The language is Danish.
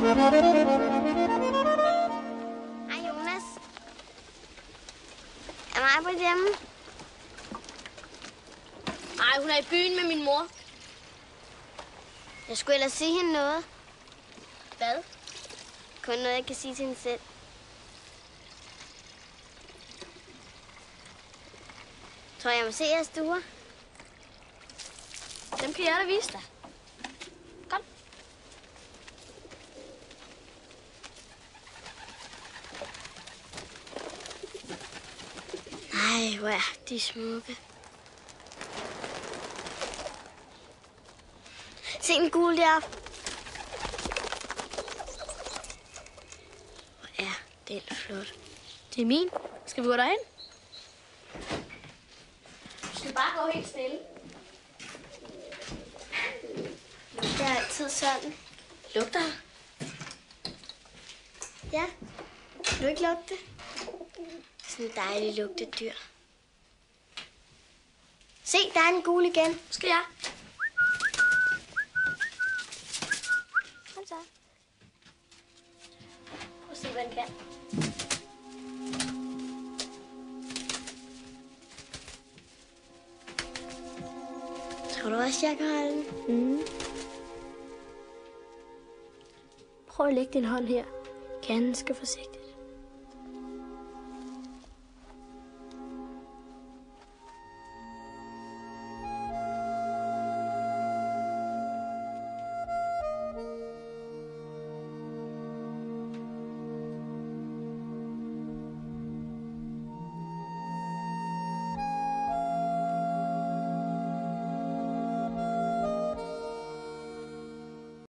Hej Jonas. Er Maj-Brit hjemme? Nej, hun er i byen med min mor. Jeg skulle ellers sige hende noget. Hvad? Kun noget, jeg kan sige til hende selv. Tror jeg må se jeres stuer? Dem kan jeg da vise dig. Kom. Ej, hvor er de smukke. Se den gule deroppe. Hvor er den flot. Det er min. Skal vi gå derhen? Du skal bare gå helt stille. Det er altid sådan. Lugter. Ja. Kan du ikke lugte det? Sådan en dejlig lugtedyr. Se, der er en gul igen. Skal jeg? Kom så. Prøv at se, hvad den kan. Tror du også, jeg kan holde den? Prøv at lægge din hånd her. Ganske forsigtigt.